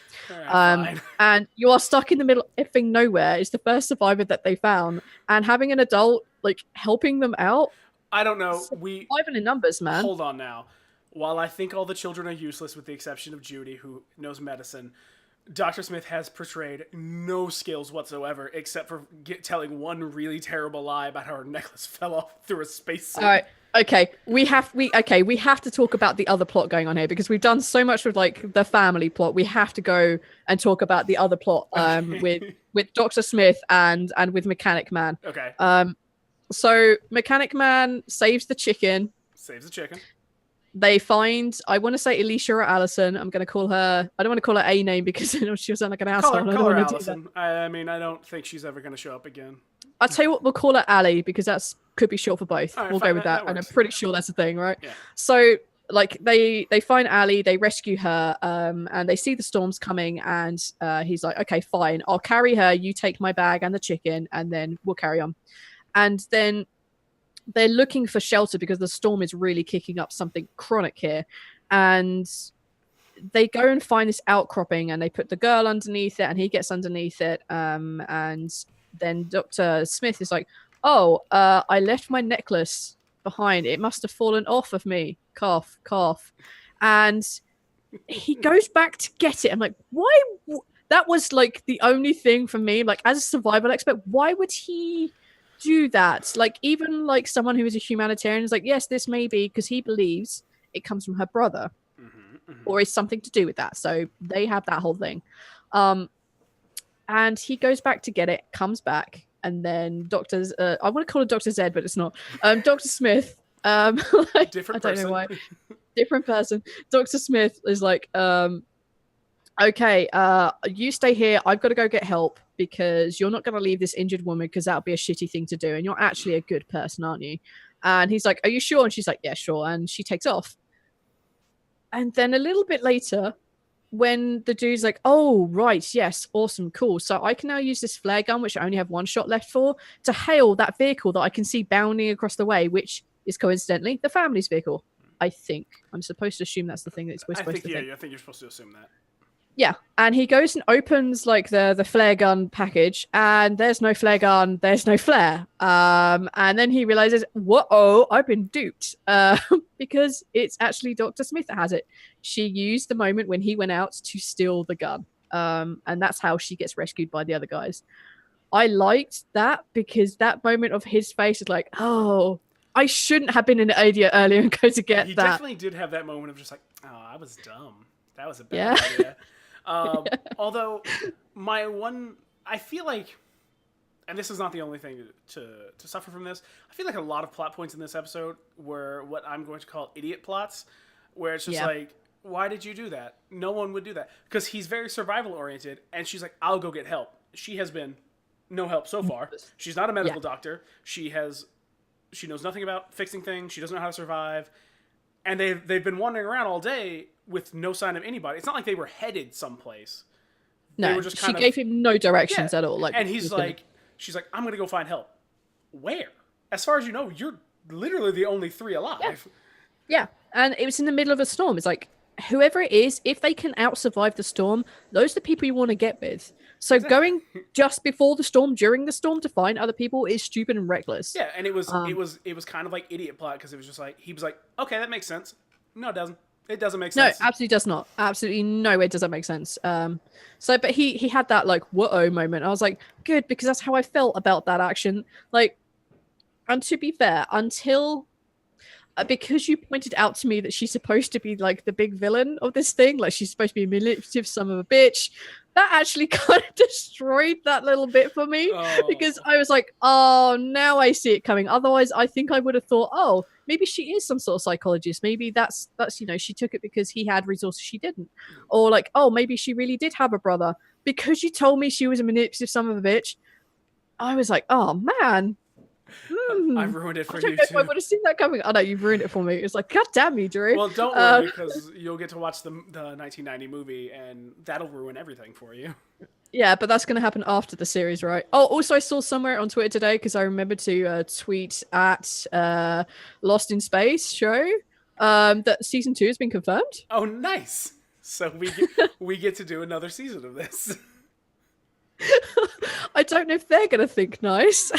And you are stuck in the middle of effing nowhere. It's the first survivor that they found, and having an adult like helping them out. I don't know. Surviving in numbers, man. Hold on now. While I think all the children are useless with the exception of Judy, who knows medicine, Dr. Smith has portrayed no skills whatsoever, except for telling one really terrible lie about how her necklace fell off through a spacesuit. All right. Okay, we have to talk about the other plot going on here, because we've done so much with like the family plot. We have to go and talk about the other plot with Dr. Smith and with Mechanic Man. Okay. So Mechanic Man saves the chicken. Saves the chicken. They find, I want to say Alicia or Allison. I'm going to call her, I don't want to call her a name because she'll sound like an asshole. I don't Call her want to do that. Allison. I mean, I don't think she's ever going to show up again. I'll tell you what, we'll call her Ali because that's could be short for both. Right, we'll fine, go with that. And I'm works. pretty sure that's the thing, right? Yeah. So like they find Ali, they rescue her, and they see the storms coming, and he's like, okay, fine, I'll carry her. You take my bag and the chicken, and then we'll carry on. And then they're looking for shelter because the storm is really kicking up something chronic here. And they go and find this outcropping and they put the girl underneath it and he gets underneath it. And then Dr. Smith is like, oh, I left my necklace behind. It must have fallen off of me. Cough, cough. And he goes back to get it. I'm like, why? That was like the only thing for me. Like, as a survival expert, why would he do that? Like, even like someone who is a humanitarian is like, yes, this may be because he believes it comes from her brother or is something to do with that. So they have that whole thing. And he goes back to get it, comes back, and then I want to call it Dr. Zed, but it's not. Dr. Smith. Like, Different I don't person. know why. Different person. Dr. Smith is like, okay, you stay here. I've got to go get help because you're not going to leave this injured woman because that would be a shitty thing to do. And you're actually a good person, aren't you? And he's like, are you sure? And she's like, yeah, sure. And she takes off. And then a little bit later, when the dude's like, oh, right, yes, awesome, cool. So I can now use this flare gun, which I only have one shot left for, to hail that vehicle that I can see bounding across the way, which is coincidentally the family's vehicle. I think. I'm supposed to assume that's the thing that we're supposed to think. I think you're supposed to assume that. Yeah, and he goes and opens like the flare gun package, and there's no flare gun, there's no flare. And then he realizes, whoa, I've been duped, because it's actually Dr. Smith that has it. She used the moment when he went out to steal the gun, and that's how she gets rescued by the other guys. I liked that because that moment of his face is like, oh, I shouldn't have been an idiot earlier and go to get He that. definitely did have that moment of just like, oh, I was dumb. That was a bad idea. Although I feel like, and this is not the only thing to suffer from this, I feel like a lot of plot points in this episode were what I'm going to call idiot plots, where it's just like, why did you do that? No one would do that. Because he's very survival oriented, and she's like, I'll go get help. She has been no help so far. She's not a medical doctor. She knows nothing about fixing things. She doesn't know how to survive. And they've been wandering around all day with no sign of anybody. It's not like they were headed someplace. No, they were just she gave him no directions at all. Like, and she's like, I'm going to go find help. Where? As far as you know, you're literally the only three alive. Yeah, and it was in the middle of a storm. It's like, whoever it is, if they can out-survive the storm, those are the people you want to get with. So going just before the storm, during the storm, to find other people is stupid and reckless. Yeah, and it was kind of like idiot plot because it was just like, he was like, okay, that makes sense. No, it doesn't. It doesn't make sense. No, absolutely does not. Absolutely no way does that make sense. But he had that like whoa moment. I was like, good, because that's how I felt about that action. Like, and to be fair, until because you pointed out to me that she's supposed to be like the big villain of this thing, like she's supposed to be a manipulative son of a bitch, that actually kind of destroyed that little bit for me because I was like, oh, now I see it coming. Otherwise, I think I would have thought, oh, maybe she is some sort of psychologist. Maybe that's she took it because he had resources she didn't, or like, oh, maybe she really did have a brother. Because you told me she was a manipulative son of a bitch, I was like, oh man. I've ruined it for you too. I would have seen that coming. Oh no, you've ruined it for me. It's like, God damn me, Drew. Well, don't worry, because you'll get to watch the 1990 movie, and that'll ruin everything for you. Yeah, but that's going to happen after the series, right? Oh, also, I saw somewhere on Twitter today because I remembered to tweet at Lost in Space show that season 2 has been confirmed. Oh, nice! So we get to do another season of this. I don't know if they're going to think nice.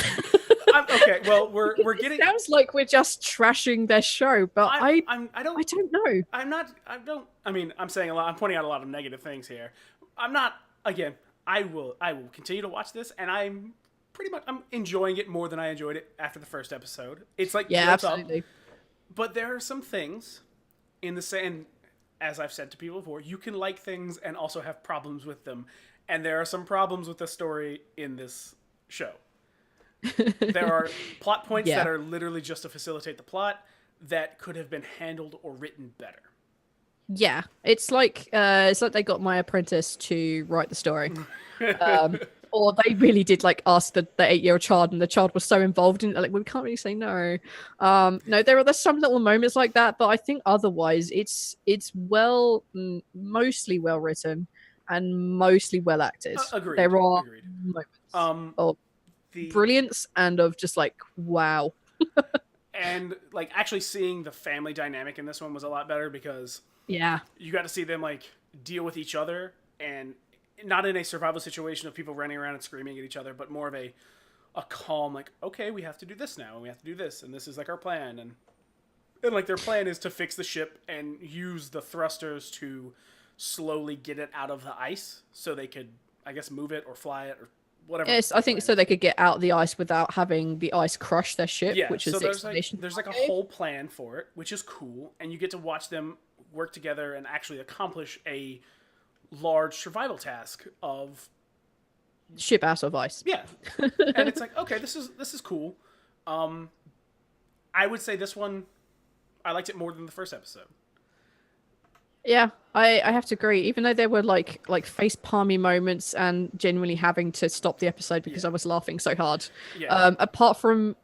Okay, well, we're getting. It sounds like we're just trashing their show, but I don't know. I mean, I'm saying a lot. I'm pointing out a lot of negative things here. I'm not. Again, I will continue to watch this, and I'm enjoying it more than I enjoyed it after the first episode. It's like absolutely. But there are some things in the same. As I've said to people before, you can like things and also have problems with them, and there are some problems with the story in this show. There are plot points Yeah. that are literally just to facilitate the plot that could have been handled or written better. Yeah, it's like they got my apprentice to write the story, or they really did like ask the 8-year-old child, and the child was so involved in it, like we can't really say no. No, there's some little moments like that, but I think otherwise it's mostly well written and mostly well acted. Agreed. There are Agreed. moments Um, of the brilliance and of just like wow. and like actually seeing the family dynamic in this one was a lot better because Yeah, you got to see them like deal with each other and not in a survival situation of people running around and screaming at each other, but more of a calm like, okay, we have to do this now and we have to do this and this is like our plan and like their plan is to fix the ship and use the thrusters to slowly get it out of the ice so they could, I guess, move it or fly it or whatever. yes, I think so they could get out the ice without having the ice crush their ship, Yeah, which is so the explanation. there's like a whole plan for it, which is cool, and you get to watch them work together and actually accomplish a large survival task of Ship out of ice. yeah. And it's like, okay, this is cool. I would say this one I liked it more than the first episode. Yeah, I have to agree. Even though there were like face palmy moments and genuinely having to stop the episode because I was laughing so hard. Yeah. Apart from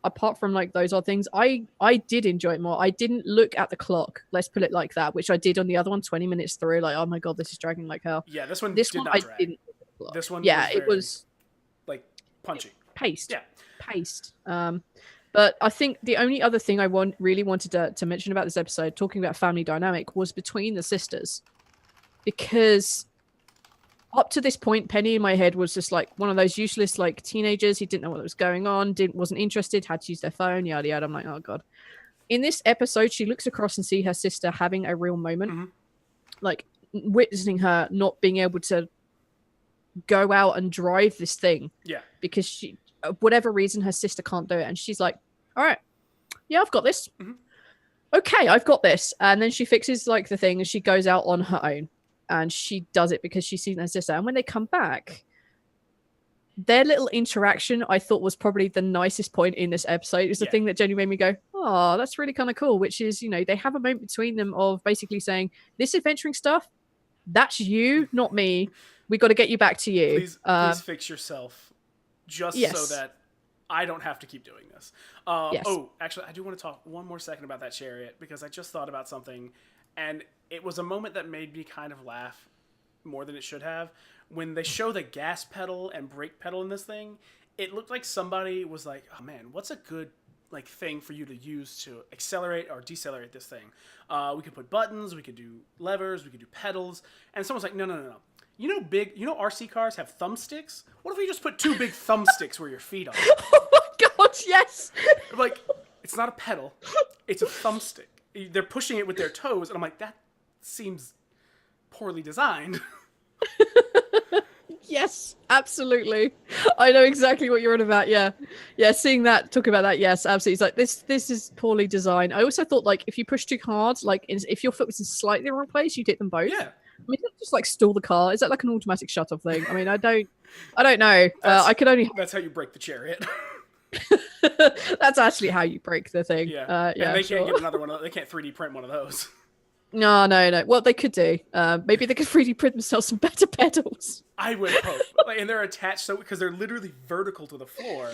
like those odd things, I did enjoy it more. I didn't look at the clock. Let's put it like that, which I did on the other one. 20 minutes through, like, oh my god, this is dragging like hell. Yeah, this one This did one not I drag. didn't look at the clock. This one yeah, was very, it was like punchy. paced. Yeah. Paced. But I think the only other thing I really wanted to mention about this episode, talking about family dynamic, was between the sisters. Because up to this point, Penny in my head was just like one of those useless like teenagers who didn't know what was going on, wasn't interested, had to use their phone, yada yada. I'm like, oh god. In this episode, she looks across and see her sister having a real moment, like witnessing her not being able to go out and drive this thing. Yeah. Because she, whatever reason, her sister can't do it, and she's like, all right, yeah, I've got this. Okay, I've got this. And then she fixes like the thing and she goes out on her own. And she does it because she's seen her sister. And when they come back, their little interaction I thought was probably the nicest point in this episode. It was the thing that genuinely made me go, oh, that's really kind of cool. Which is, you know, they have a moment between them of basically saying, this adventuring stuff, that's you, not me. We got to get you back to you. Please fix yourself just so that I don't have to keep doing this. Oh, actually, I do want to talk one more second about that chariot because I just thought about something. And it was a moment that made me kind of laugh more than it should have. When they show the gas pedal and brake pedal in this thing, it looked like somebody was like, oh man, what's a good like thing for you to use to accelerate or decelerate this thing? We could put buttons, we could do levers, we could do pedals. And someone's like, no. You know RC cars have thumbsticks? What if we just put 2 big thumbsticks where your feet are? Oh my god, yes! Like, it's not a pedal, it's a thumbstick. They're pushing it with their toes, and I'm like, that seems poorly designed. Yes, absolutely. I know exactly what you're on about. Yeah. Seeing that, talking about that. Yes, absolutely. It's like this is poorly designed. I also thought like if you push too hard, like if your foot was in slightly the wrong place, you'd hit them both. Yeah. I mean, just like stall the car. Is that like an automatic shut-off thing? I mean, I don't know. I could only. That's how you break the chariot. That's actually how you break the thing. Yeah. Yeah. And they can't get another one. They can't 3D print one of those. No. Well, they could do. Maybe they could 3D print themselves some better pedals. I would hope. And they're attached so because they're literally vertical to the floor.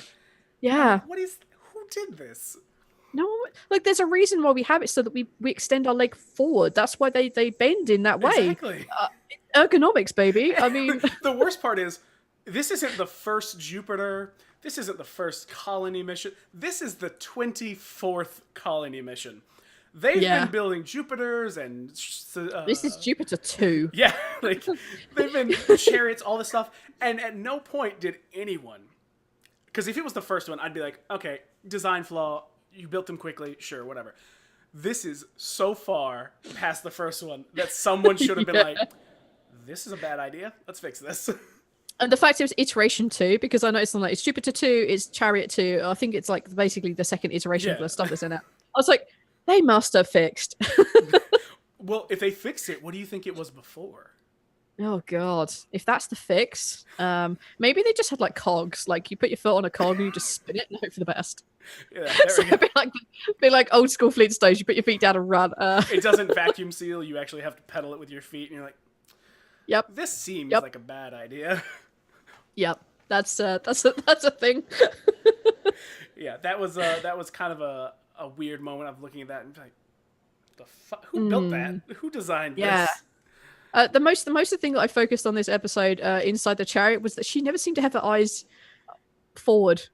Yeah. Who did this? No, like there's a reason why we have it so that we extend our leg forward. That's why they bend in that way. Exactly. Ergonomics, baby. I mean, the worst part is this isn't the first Jupiter. This isn't the first colony mission. This is the 24th colony mission. They've been building Jupiters and this is Jupiter 2. Yeah, like they've been chariots, all this stuff, and at no point did anyone. Because if it was the first one, I'd be like, okay, design flaw. You built them quickly, sure, whatever. This is so far past the first one that someone should have been like, this is a bad idea. Let's fix this. And the fact it was iteration 2, because I noticed on like it's Jupiter 2, it's Chariot 2. I think it's like basically the second iteration of the stuff that's in it. I was like, they must have fixed. Well, if they fix it, what do you think it was before? Oh god, if that's the fix, maybe they just had like cogs. Like you put your foot on a cog and you just spin it and hope for the best. Yeah, there So we go. be like old school Flintstones. You put your feet down and run. It doesn't vacuum seal. You actually have to pedal it with your feet, and you're like, Yep, this seems yep, like a bad idea. yep. That's a thing. Yeah, that was kind of a weird moment of looking at that and be like, the fuck? Who built that? Who designed Yeah. this? The most thing that I focused on this episode inside the chariot was that she never seemed to have her eyes forward.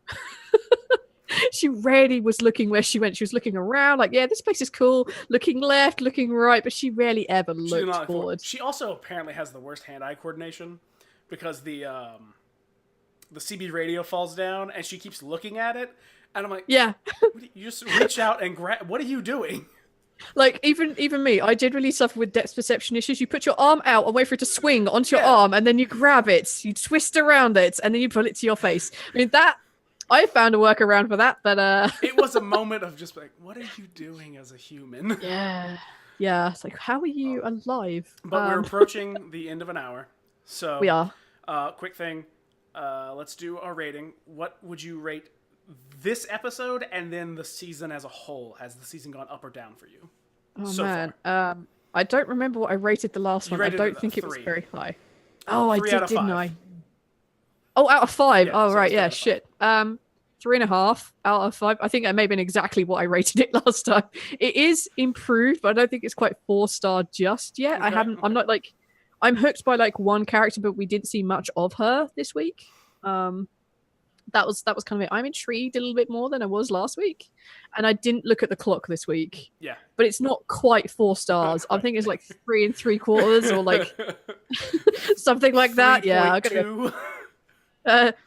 She rarely was looking where she went. She was looking around, like, yeah, this place is cool. Looking left, looking right, but she rarely ever looked forward. She also apparently has the worst hand-eye coordination because the CB radio falls down and she keeps looking at it, and I'm like, yeah, you just reach out and grab. What are you doing? Like even me, I generally suffer with depth perception issues. You put your arm out and wait for it to swing onto your arm, and then you grab it, you twist around it, and then you pull it to your face. I mean, that I found a workaround for that, but it was a moment of just like, what are you doing as a human? Yeah. It's like, how are you alive? But we're approaching the end of an hour, so we are. Quick thing, let's do our rating. What would you rate this episode and then the season as a whole? Has the season gone up or down for you? Oh so man, far? I don't remember what I rated the last one. I don't think it was very high. Oh, I did, didn't I? Oh, out of 5. Oh, right, yeah, shit. 3.5 out of 5. I think that may have been exactly what I rated it last time. It is improved, but I don't think it's quite 4-star just yet. Okay, I'm not like, I'm hooked by like one character, but we didn't see much of her this week. That was kind of it. I'm intrigued a little bit more than I was last week, and I didn't look at the clock this week. Yeah, but it's not quite 4 stars. I think it's like 3 3/4 or like something like that. Yeah, I'm gonna go.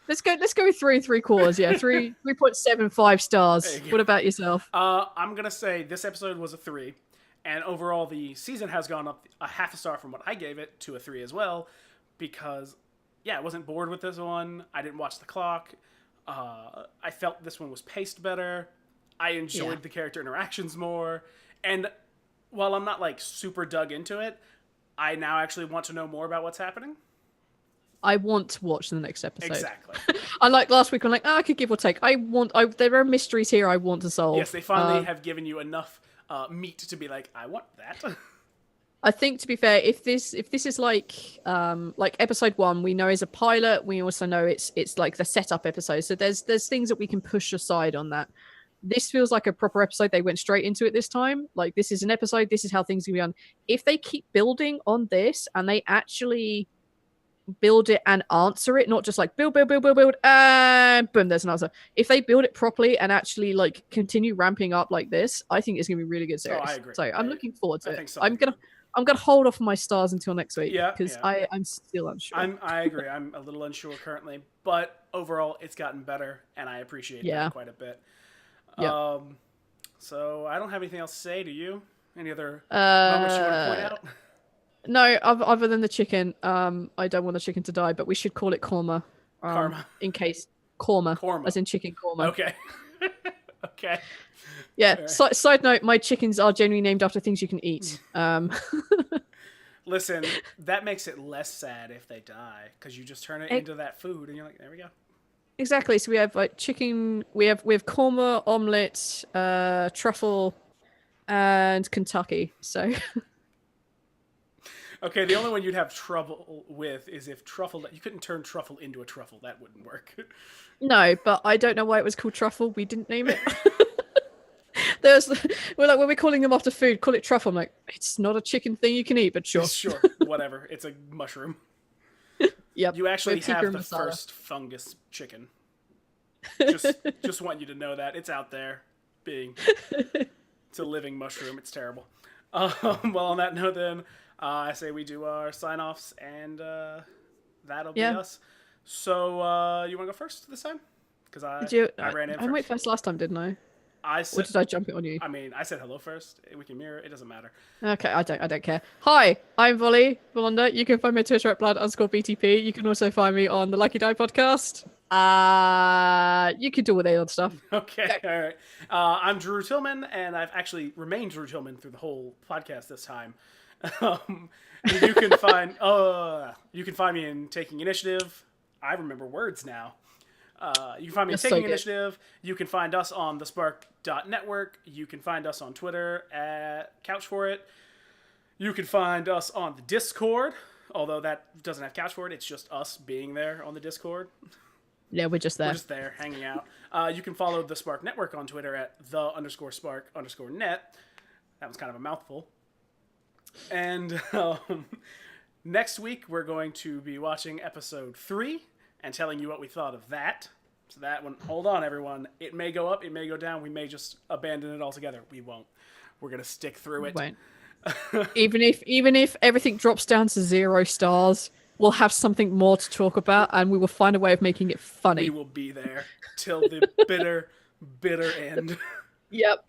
Let's go with 3 3/4. Yeah, 3.75 stars. What about yourself? I'm gonna say this episode was a 3, and overall the season has gone up a half a star from what I gave it to a 3 as well, because I wasn't bored with this one. I didn't watch the clock. I felt this one was paced better. I enjoyed the character interactions more, and while I'm not like super dug into it, I now actually want to know more about what's happening. I want to watch the next episode. Exactly. Unlike last week, I'm like, I could give or take. There are mysteries here I want to solve. Yes, they finally have given you enough meat to be like, I want that. I think, to be fair, if this is like episode 1, we know is a pilot. We also know it's like the setup episode. So there's things that we can push aside on that. This feels like a proper episode. They went straight into it this time. Like, this is an episode. This is how things are going to be done. If they keep building on this and they actually build it and answer it, not just like build, and boom, there's an answer. If they build it properly and actually like continue ramping up like this, I think it's gonna be really good series. Oh, I agree. So I'm looking forward to it. So. I'm gonna hold off my stars until next week. Yeah, because I'm still unsure. I agree. I'm a little unsure currently, but overall it's gotten better, and I appreciate that quite a bit. Yeah. So I don't have anything else to say. Do you? Any other moments you want to point out? No, other than the chicken. I don't want the chicken to die, but we should call it korma. Karma. In case korma, as in chicken korma. Okay. Okay. Yeah. Right. Side note: my chickens are genuinely named after things you can eat. Listen, that makes it less sad if they die, because you just turn it into that food, and you're like, there we go. Exactly. So we have like chicken. We have korma, omelet, truffle, and Kentucky. So. Okay, the only one you'd have trouble with is if truffle. You couldn't turn truffle into a truffle. That wouldn't work. No, but I don't know why it was called truffle. We didn't name it. We're like, when we're calling them after food, call it truffle. I'm like, it's not a chicken thing you can eat, but sure. Sure, whatever. It's a mushroom. Yep. You actually have the first fungus chicken. Just want you to know that. It's out there. It's a living mushroom. It's terrible. Well, on that note then, I say we do our sign-offs, and that'll be us. So, you want to go first this time? Because I ran in first. I went first last time, didn't I? Or did I jump it on you? I mean, I said hello first. We can mirror. It doesn't matter. Okay, I don't care. Hi, I'm Volly, Volonda. You can find me on Twitter at blood_BTP. You can also find me on the Lucky Die podcast. You can do all the other stuff. Okay, all right. I'm Drew Tillman, and I've actually remained Drew Tillman through the whole podcast this time. Um, you can find me in Taking Initiative. I remember words now. You can find me in That's so Taking good. Initiative. You can find us on thespark.network. You can find us on Twitter at Couch for It. You can find us on the Discord, although that doesn't have Couch for It. It's just us being there on the Discord. Yeah, we're just We're there. just there hanging out. You can follow the Spark Network on Twitter at _Spark_net. That was kind of a mouthful. And next week we're going to be watching episode 3 and telling you what we thought of that. So that one, hold on everyone. It may go up, it may go down. We may just abandon it altogether. We won't. We're gonna stick through it. Won't. even if everything drops down to 0 stars, we'll have something more to talk about, and we will find a way of making it funny. We will be there till the bitter end. Yep.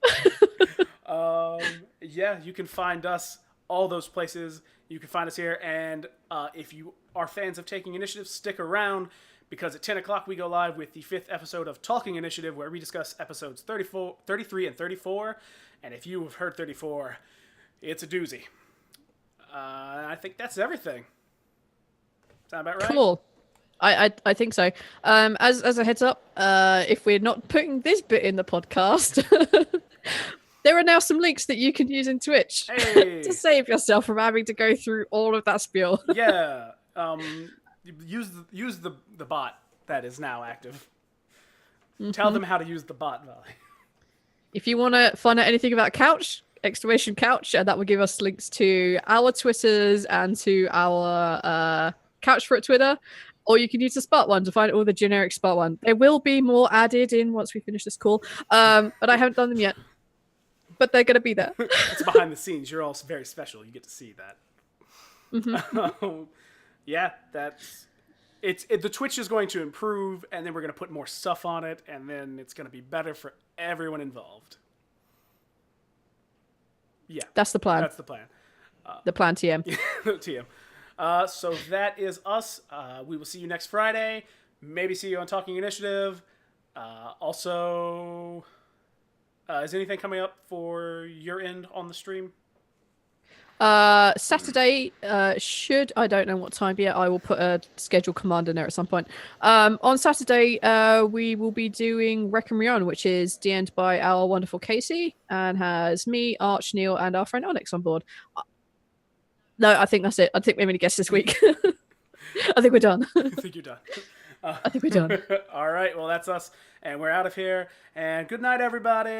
Yeah, you can find us all those places. You can find us here, and if you are fans of Taking Initiative, stick around, because at 10 o'clock we go live with the 5th episode of Talking Initiative, where we discuss episodes 33 and 34, and if you have heard 34, it's a doozy. I think that's everything. Sound about right? Cool. I think so. As a heads up, if we're not putting this bit in the podcast, there are now some links that you can use in Twitch to save yourself from having to go through all of that spiel. Yeah. Use the bot that is now active. Mm-hmm. Tell them how to use the bot, Volly. If you want to find out anything about Couch, !Couch, and that will give us links to our Twitters and to our Couch for It Twitter. Or you can use the Spark one to find all the generic Spark one. There will be more added in once we finish this call, but I haven't done them yet. But they're going to be there. It's behind the scenes. You're all very special. You get to see that. Mm-hmm. Yeah, that's... The Twitch is going to improve, and then we're going to put more stuff on it, and then it's going to be better for everyone involved. Yeah. That's the plan. That's the plan. The plan, TM. TM. So that is us. We will see you next Friday. Maybe see you on Talking Initiative. Also, is anything coming up for your end on the stream? Saturday, I don't know what time yet. I will put a schedule command in there at some point. On Saturday, we will be doing Wreck and Rion, which is DM'd by our wonderful Casey, and has me, Arch, Neil, and our friend Onyx on board. No, I think that's it. I think we have any guests this week. I think we're done. I think you're done. I think we're done. All right. Well, that's us. And we're out of here. And good night, everybody.